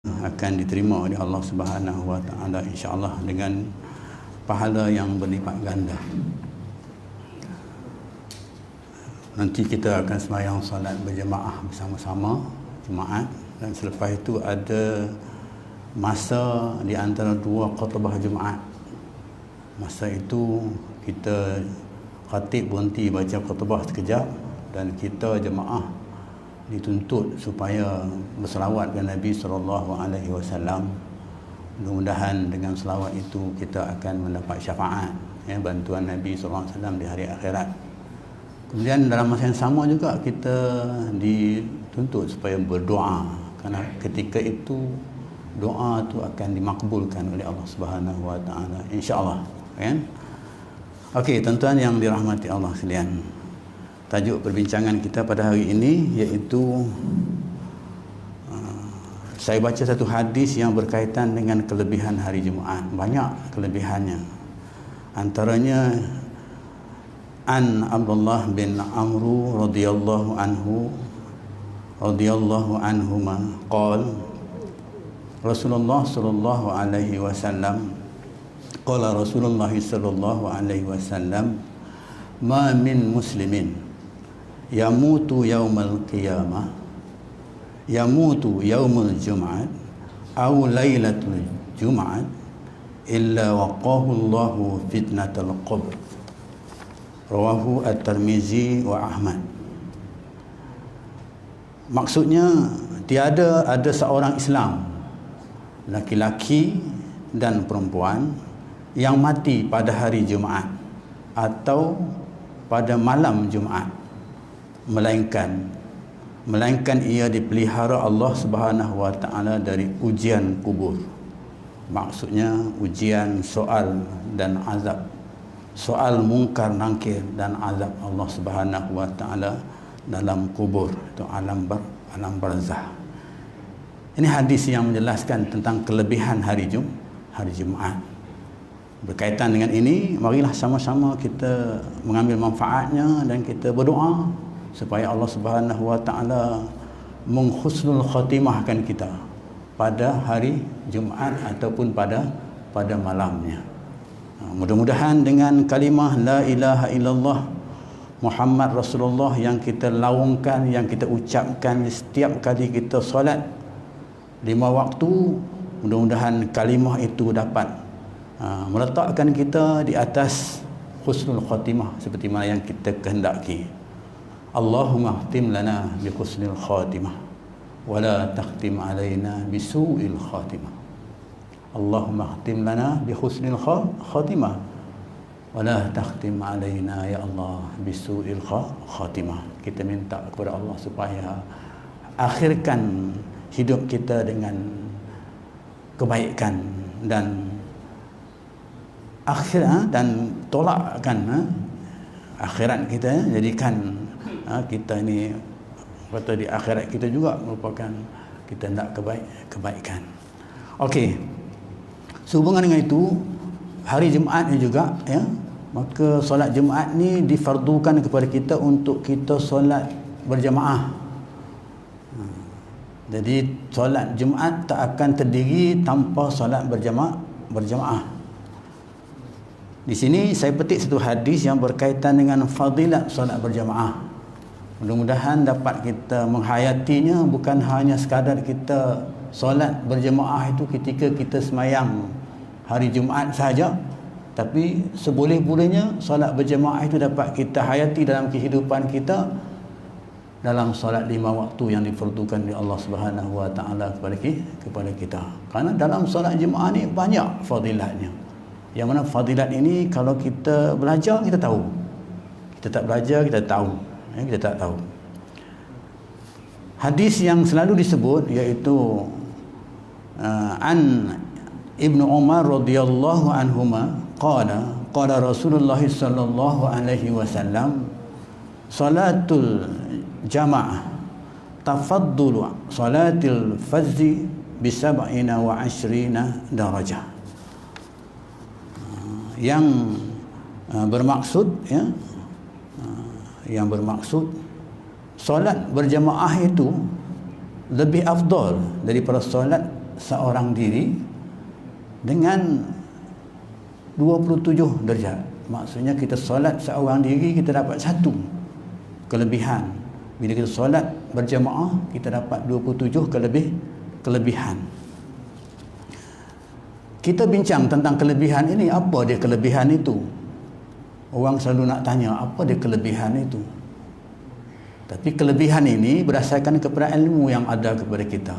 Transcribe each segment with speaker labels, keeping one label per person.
Speaker 1: akan diterima oleh Allah Subhanahu wa taala, insya-Allah, dengan pahala yang berlipat ganda. Nanti kita akan sembahyang solat berjemaah bersama-sama jemaat, dan selepas itu ada masa di antara dua khutbah Jumaat. Masa itu kita khatib berhenti baca khutbah sekejap, dan kita jemaah dituntut supaya berselawat kepada Nabi SAW. Mudah-mudahan dengan selawat itu kita akan mendapat syafaat, bantuan Nabi SAW di hari akhirat. Kemudian dalam masa yang sama juga kita dituntut supaya berdoa, kerana ketika itu doa itu akan dimakbulkan oleh Allah Subhanahu wa taala, insya-Allah, kan? Okey, tuan-tuan yang dirahmati Allah sekalian. Tajuk perbincangan kita pada hari ini iaitu saya baca satu hadis yang berkaitan dengan kelebihan hari Jumaat. Banyak kelebihannya. Antaranya an Abdullah bin Amru radhiyallahu anhuma qala Rasulullah sallallahu alaihi wasallam qala Rasulullah sallallahu alaihi wasallam ma min muslimin yamutu yaumal qiyamah yamutu yaumul jum'at aw lailatul jum'at illa waqahu Allahu fitnatal qabr. Rawahu At-Tirmizi wa Ahmad. Maksudnya, tiada ada seorang Islam, laki-laki dan perempuan, yang mati pada hari Jumaat atau pada malam Jumaat, melainkan ia dipelihara Allah Subhanahu wa taala dari ujian kubur. Maksudnya ujian soal dan azab, soal mungkar nakir dan azab Allah Subhanahu wa taala dalam kubur, itu alam barzah. Ini hadis yang menjelaskan tentang kelebihan hari Jumaat. Berkaitan dengan ini, marilah sama-sama kita mengambil manfaatnya dan kita berdoa supaya Allah Subhanahu wa taala menghusnul khatimahkan kita pada hari Jumaat ataupun pada malamnya. Mudah-mudahan dengan kalimah la ilaha illallah Muhammad Rasulullah yang kita laungkan, yang kita ucapkan setiap kali kita solat 5 waktu, mudah-mudahan kalimah itu dapat meletakkan kita di atas husnul khatimah seperti mana yang kita kehendaki. Allahumma khtim lana bi husnil khatimah wa la takhtim alaina bi su'il khatimah. Allahumma khtim lana bi husnil khatimah wa la takhtim alaina ya Allah bi su'il khatimah. Kita minta kepada Allah supaya akhirkan hidup kita dengan kebaikan dan dan tolakkan akhirat kita, jadikan kita ini kata di akhirat kita juga merupakan kita nak kebaikan. Okey. Sehubungan dengan itu, hari Jumaat ni juga, ya, maka solat Jumaat ni difardukan kepada kita untuk kita solat berjemaah. Jadi solat Jumaat tak akan terdiri tanpa solat berjemaah. Di sini saya petik satu hadis yang berkaitan dengan fadilat solat berjemaah. Mudah-mudahan dapat kita menghayatinya, bukan hanya sekadar kita solat berjemaah itu ketika kita semayang hari Jumaat sahaja, tapi seboleh-bolehnya solat berjemaah itu dapat kita hayati dalam kehidupan kita, dalam solat 5 waktu yang difardukan oleh Allah Subhanahu wa taala kepada kita. Karena dalam solat jemaah ni banyak fadilatnya. Yang mana fadilat ini kalau kita belajar kita tahu. Kita tak belajar kita tahu. Kita tak tahu. Hadis yang selalu disebut iaitu an Ibnu Umar radhiyallahu anhuma qala Rasulullah sallallahu alaihi wasallam salatul jamaah tafaddulu salatil fajri bi 27 darajah. Yang bermaksud, ya, yang bermaksud solat berjamaah itu lebih afdal daripada solat seorang diri dengan 27 darjat. Maksudnya kita solat seorang diri, kita dapat satu kelebihan. Bila kita solat berjemaah, kita dapat 27 kelebihan. Kita bincang tentang kelebihan ini. Apa dia kelebihan itu? Orang selalu nak tanya, apa dia kelebihan itu? Tapi kelebihan ini berdasarkan kepada ilmu yang ada kepada kita.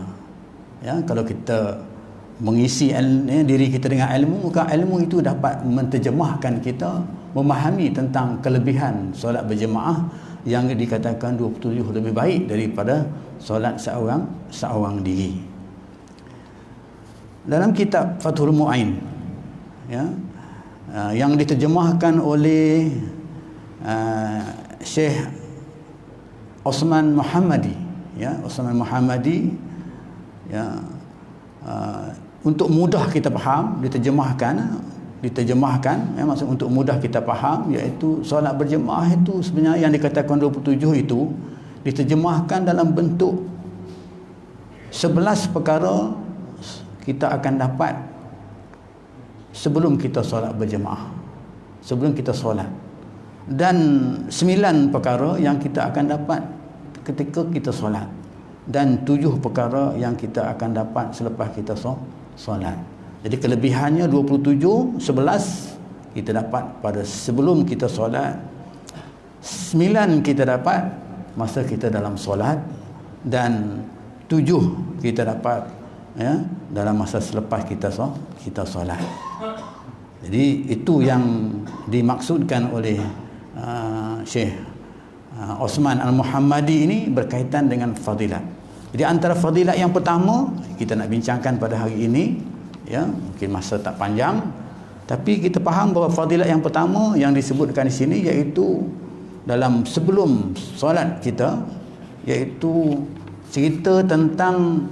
Speaker 1: Ya, kalau kita mengisi diri kita dengan ilmu, maka ilmu itu dapat menterjemahkan kita memahami tentang kelebihan solat berjemaah yang dikatakan 27 lebih baik daripada solat seorang diri. Dalam kitab Fathul Mu'in, ya, yang diterjemahkan oleh Syekh Osman Muhammadi, ya, Osman Muhammadi, ya, untuk mudah kita faham, diterjemahkan, ya, maksud untuk mudah kita faham, iaitu solat berjemaah itu sebenarnya yang dikatakan 27 itu diterjemahkan dalam bentuk 11 perkara kita akan dapat sebelum kita solat berjemaah, sebelum kita solat, dan 9 perkara yang kita akan dapat ketika kita solat, dan 7 perkara yang kita akan dapat selepas kita solat. Jadi kelebihannya 27, 11 kita dapat pada sebelum kita solat, 9 kita dapat masa kita dalam solat, dan 7 kita dapat, ya, dalam masa selepas kita solat. Jadi itu yang dimaksudkan oleh Syekh Osman Al-Muhammadi ini berkaitan dengan fadilat. Jadi antara fadilat yang pertama kita nak bincangkan pada hari ini, ya, mungkin masa tak panjang, tapi kita faham bahawa fadilat yang pertama yang disebutkan di sini iaitu dalam sebelum solat kita, iaitu cerita tentang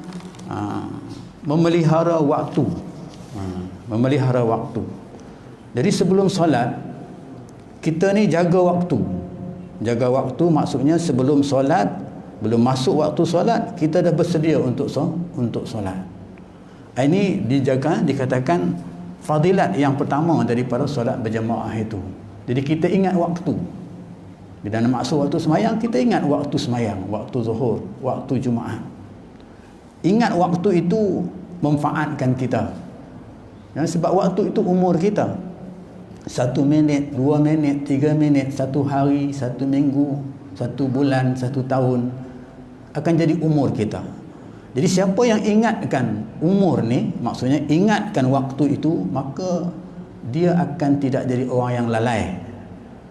Speaker 1: memelihara waktu. Memelihara waktu. Jadi sebelum solat kita ni jaga waktu. Jaga waktu maksudnya sebelum solat, belum masuk waktu solat, kita dah bersedia untuk solat. Ini dijaga, dikatakan fadilat yang pertama daripada solat berjemaah itu. Jadi kita ingat waktu. Bila nak masuk waktu semayang, kita ingat waktu semayang, waktu zuhur, waktu Jumaat. Ingat waktu itu memanfaatkan kita. Ya, sebab waktu itu umur kita. 1 minit, 2 minit, 3 minit, 1 hari, 1 minggu, 1 bulan, 1 tahun akan jadi umur kita. Jadi siapa yang ingatkan umur ni, maksudnya ingatkan waktu itu, maka dia akan tidak jadi orang yang lalai.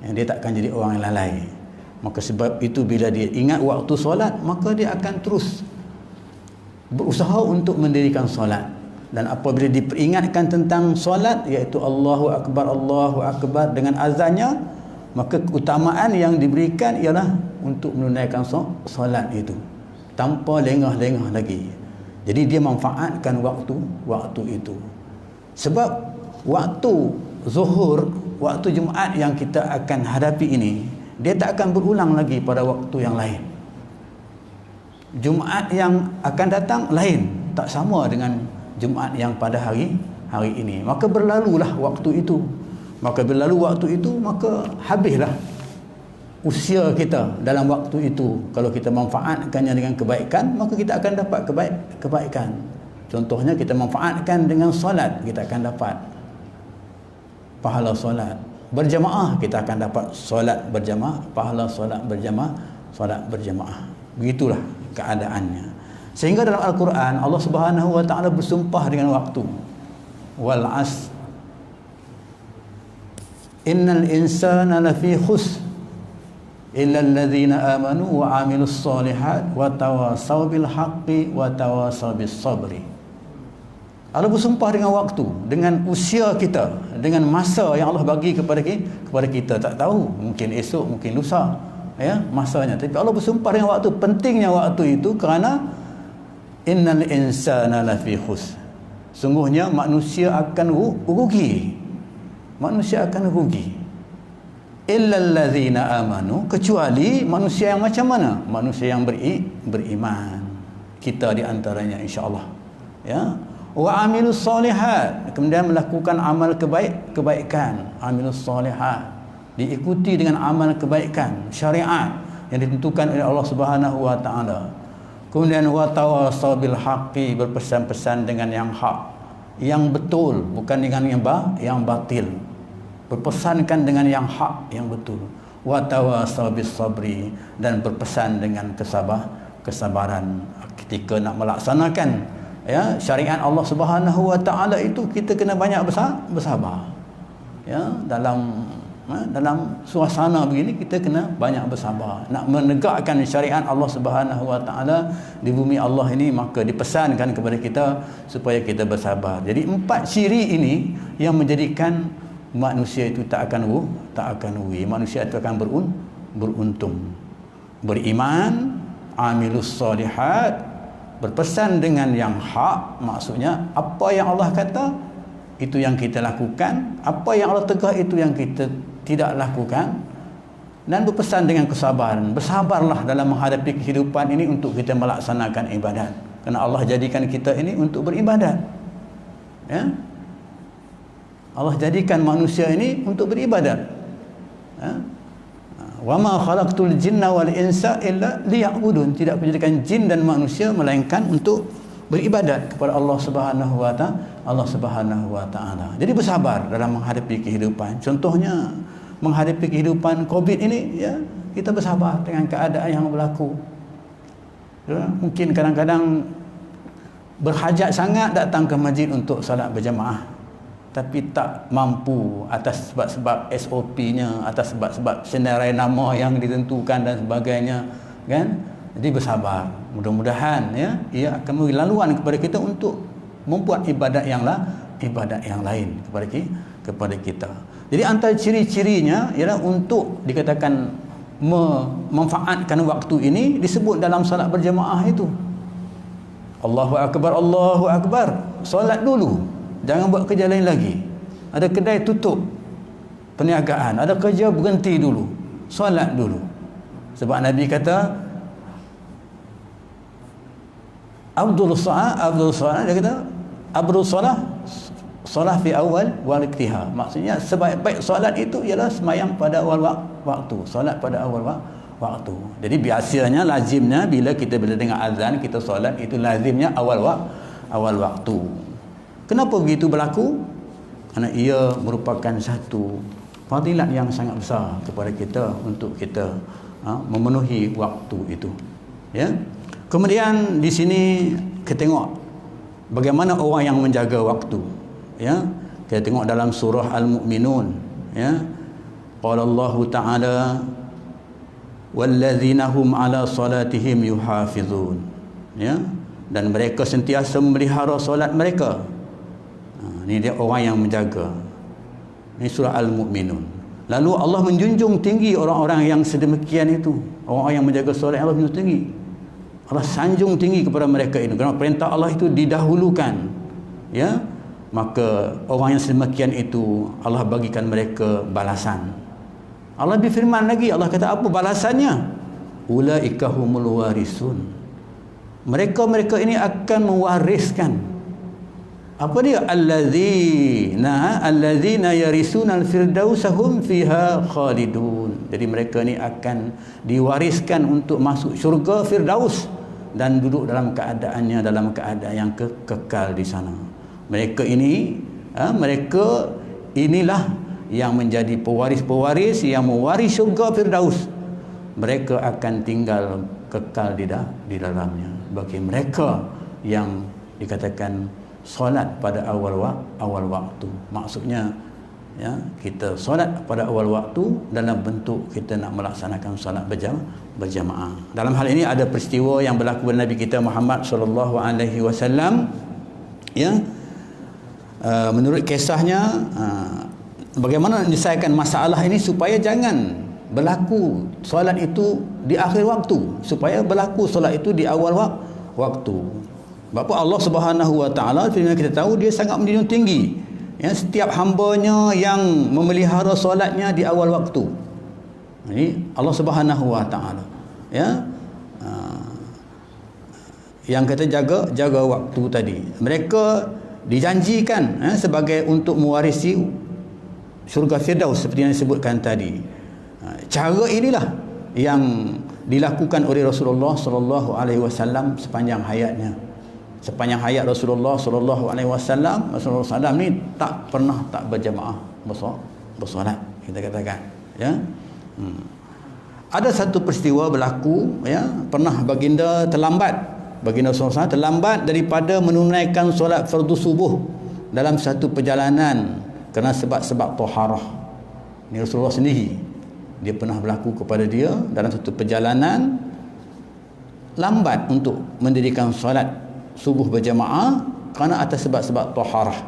Speaker 1: Dia tak akan jadi orang yang lalai. Maka sebab itu bila dia ingat waktu solat, maka dia akan terus berusaha untuk mendirikan solat. Dan apabila diperingatkan tentang solat, iaitu Allahu Akbar dengan azannya, maka keutamaan yang diberikan ialah untuk menunaikan solat itu tanpa lengah-lengah lagi. Jadi dia manfaatkan waktu itu. Sebab waktu zuhur, waktu Jumaat yang kita akan hadapi ini, dia tak akan berulang lagi pada waktu yang lain. Jumaat yang akan datang lain, tak sama dengan Jumaat yang pada hari ini. Maka berlalulah waktu itu. Maka berlalu waktu itu, maka habislah usia kita dalam waktu itu. Kalau kita manfaatkannya dengan kebaikan, maka kita akan dapat kebaikan. Contohnya kita manfaatkan dengan solat, kita akan dapat pahala solat berjamaah, kita akan dapat solat berjamaah, pahala solat berjamaah. Begitulah keadaannya. Sehingga dalam Al-Quran Allah Subhanahu wa taala bersumpah dengan waktu. Wal 'asr innal insana lafi khusr illa alladhina amanu wa 'amilus solihat wa tawasaw bil haqqi wa tawasaw bis sabri. Allah bersumpah dengan waktu, dengan usia kita, dengan masa yang Allah bagi kepada kita. Tak tahu, mungkin esok, mungkin lusa, ya, masanya. Tapi Allah bersumpah dengan waktu. Pentingnya waktu itu kerana innal insana lafi khusr. Sungguhnya manusia akan rugi. Manusia akan rugi. Illa allazina amanu, kecuali manusia yang macam mana? Manusia yang beriman. Kita di antaranya, insya-Allah. Ya. Wa amilus solihat, kemudian melakukan amal kebaikan. Amilus solihat, diikuti dengan amal kebaikan syariat yang ditentukan oleh Allah Subhanahu wa taala. Kemudian wa tawasaw bil haqqi, berpesan-pesan dengan yang hak, yang betul, bukan dengan yang batil. Berpesankan dengan yang hak, yang betul. Wa tawasaw bis sabri, dan berpesan dengan kesabaran ketika nak melaksanakan syariat Allah Subhanahu wa taala itu. Kita kena banyak bersabar. Dalam suasana begini kita kena banyak bersabar. Nak menegakkan syariat Allah Subhanahu wa taala di bumi Allah ini, maka dipesankan kepada kita supaya kita bersabar. Jadi 4 ciri ini yang menjadikan manusia itu tak akan rugi. Manusia itu akan beruntung. Beriman, amilus solihat, berpesan dengan yang hak, maksudnya apa yang Allah kata itu yang kita lakukan, apa yang Allah tegah itu yang kita tidak lakukan, dan berpesan dengan kesabaran. Bersabarlah dalam menghadapi kehidupan ini untuk kita melaksanakan ibadat, kerana Allah jadikan kita ini untuk beribadat. Allah jadikan manusia ini untuk beribadat. Wa ma khalaqtul jinna wal insa illa liya'budun. Tidak menjadikan jin dan manusia melainkan untuk beribadat kepada Allah Subhanahu wa taala. Jadi bersabar dalam menghadapi kehidupan. Contohnya menghadapi kehidupan Covid ini, kita bersabar dengan keadaan yang berlaku. Mungkin kadang-kadang berhajat sangat datang ke masjid untuk salat berjamaah, tapi tak mampu atas sebab-sebab SOP-nya, atas sebab-sebab senarai nama yang ditentukan dan sebagainya, kan? Jadi bersabar. Mudah-mudahan ia akan memberi laluan kepada kita untuk membuat ibadat yang lain kepada kita. Jadi antara ciri-cirinya ialah untuk dikatakan memanfaatkan waktu ini disebut dalam salat berjamaah itu. Allahu akbar, Allahu akbar. Solat dulu. Jangan buat kerja lain lagi. Ada kedai tutup perniagaan, ada kerja berhenti dulu. Solat dulu. Sebab Nabi kata Abdul Salah, dia kata Abdul Salah fi awal waqtiha. Maksudnya sebaik-baik solat itu ialah sembahyang pada awal waktu. Solat pada awal waktu. Jadi biasanya, lazimnya bila dengar azan kita solat, itu lazimnya awal waktu. Kenapa begitu berlaku? Kerana ia merupakan satu fadilat yang sangat besar kepada kita untuk kita memenuhi waktu itu. Kemudian di sini kita tengok bagaimana orang yang menjaga waktu. Kita tengok dalam surah Al-Mu'minun. Qala Allah Ta'ala walladzina hum ala salatihim yuhafizun. Dan mereka sentiasa memelihara solat mereka. Ini dia orang yang menjaga. Ini surah Al-Mu'minun. Lalu Allah menjunjung tinggi orang-orang yang sedemikian itu. Orang-orang yang menjaga solat, Allah menjunjung tinggi. Allah sanjung tinggi kepada mereka ini. Kerana perintah Allah itu didahulukan. Maka orang yang sedemikian itu Allah bagikan mereka balasan. Allah berfirman lagi, Allah kata apa balasannya? Ulaika humul warisun. Mereka ini akan mewariskan. Apa dia? Alladzina yarisuna al-firdausa hum fiha khalidun. Jadi mereka ni akan diwariskan untuk masuk syurga Firdaus dan duduk dalam keadaan yang kekal di sana. Mereka inilah yang menjadi pewaris-pewaris yang mewaris syurga Firdaus. Mereka akan tinggal kekal di dalamnya. Bagi mereka yang dikatakan solat pada awal waktu. Maksudnya kita solat pada awal waktu dalam bentuk kita nak melaksanakan solat berjamaah. Dalam hal ini ada peristiwa yang berlaku pada Nabi kita Muhammad sallallahu alaihi wasallam. Menurut kisahnya, bagaimana menyelesaikan masalah ini supaya jangan berlaku solat itu di akhir waktu, supaya berlaku solat itu di awal waktu. Sebab Allah Subhanahu wa taala, firman kita tahu, dia sangat menjunjung tinggi setiap hambanya yang memelihara solatnya di awal waktu. Ini Allah Subhanahu wa taala. Yang kata jaga waktu tadi. Mereka dijanjikan sebagai untuk mewarisi syurga Firdaus seperti yang disebutkan tadi. Cara inilah yang dilakukan oleh Rasulullah sallallahu alaihi wasallam sepanjang hayatnya. Sepanjang hayat Rasulullah sallallahu alaihi wasallam, Rasulullah sallam ni tak pernah tak berjamaah bersolat, kita katakan, ya. Ada satu peristiwa berlaku, ya, pernah baginda terlambat. Baginda Rasulullah terlambat daripada menunaikan solat fardu subuh dalam satu perjalanan kerana sebab-sebab taharah. Ini Rasulullah sendiri, dia pernah berlaku kepada dia dalam satu perjalanan lambat untuk mendirikan solat subuh berjamaah kerana atas sebab-sebab taharah.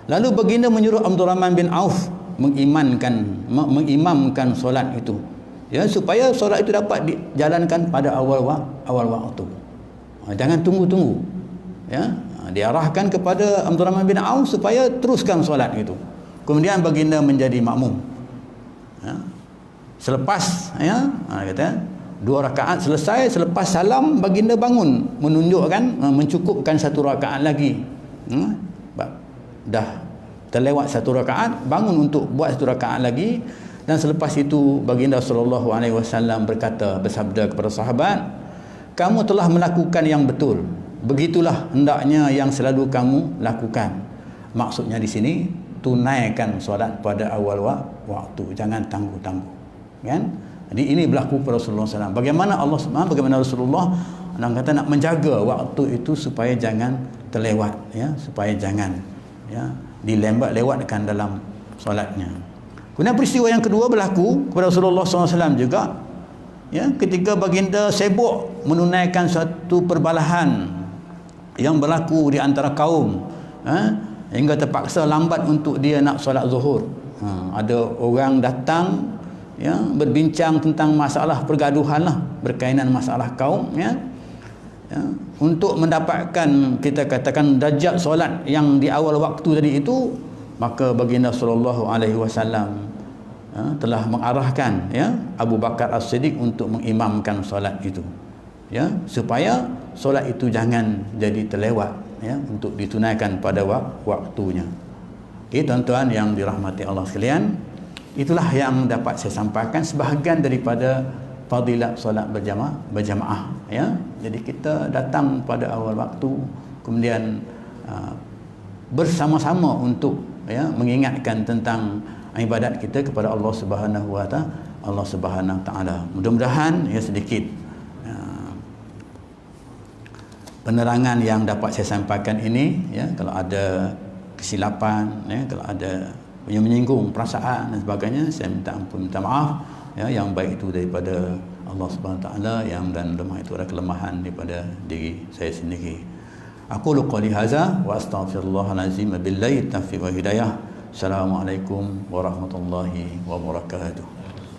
Speaker 1: Lalu baginda menyuruh Abdul Rahman bin Auf mengimamkan solat itu, ya, supaya solat itu dapat dijalankan pada awal waktu. Jangan tunggu-tunggu, ya. Diarahkan kepada Abdul Rahman bin Auf supaya teruskan solat itu. Kemudian baginda menjadi makmum, ya. Selepas, ya, kata 2 rakaat selesai, selepas salam baginda bangun, menunjukkan mencukupkan 1 rakaat lagi. Dah terlewat 1 rakaat, bangun untuk buat 1 rakaat lagi. Dan selepas itu baginda sallallahu alaihi wasallam bersabda kepada sahabat, kamu telah melakukan yang betul. Begitulah hendaknya yang selalu kamu lakukan. Maksudnya di sini, tunaikan solat pada awal waktu, jangan tangguh-tangguh, kan? Jadi ini berlaku pada Rasulullah SAW. Bagaimana Allah SWT, bagaimana Rasulullah kata nak menjaga waktu itu supaya jangan terlewat, ya, supaya jangan, ya, dilewatkan dalam solatnya. Kemudian peristiwa yang kedua berlaku kepada Rasulullah SAW juga, ya, ketika baginda sibuk menunaikan suatu perbalahan yang berlaku di antara kaum, hingga terpaksa lambat untuk dia nak solat zuhur. Ada orang datang, ya, berbincang tentang masalah pergaduhan lah, berkaitan masalah kaum, ya, untuk mendapatkan, kita katakan, darjat solat yang di awal waktu tadi itu. Maka baginda sallallahu alaihi wasallam telah mengarahkan, ya, Abu Bakar As-Siddiq untuk mengimamkan solat itu, ya, supaya solat itu jangan jadi terlewat, ya, untuk ditunaikan pada waktunya. Okey, tuan-tuan yang dirahmati Allah sekalian, itulah yang dapat saya sampaikan sebahagian daripada fadilat solat berjamaah, ya. Jadi kita datang pada awal waktu, kemudian bersama-sama untuk, ya, mengingatkan tentang ibadat kita kepada Allah Subhanahu wa taala. Mudah-mudahan, ya, sedikit penerangan yang dapat saya sampaikan ini, ya, kalau ada kesilapan, ya, kalau ada yang menyinggung perasaan dan sebagainya, saya minta ampun, minta maaf, ya. Yang baik itu daripada Allah Subhanahu wa taala, yang dan lemah itu adalah kelemahan daripada diri saya sendiri. Aku qali hadza wa astaghfirullahal azim, billahi taufiq wa hidayah. Assalamualaikum warahmatullahi wabarakatuh.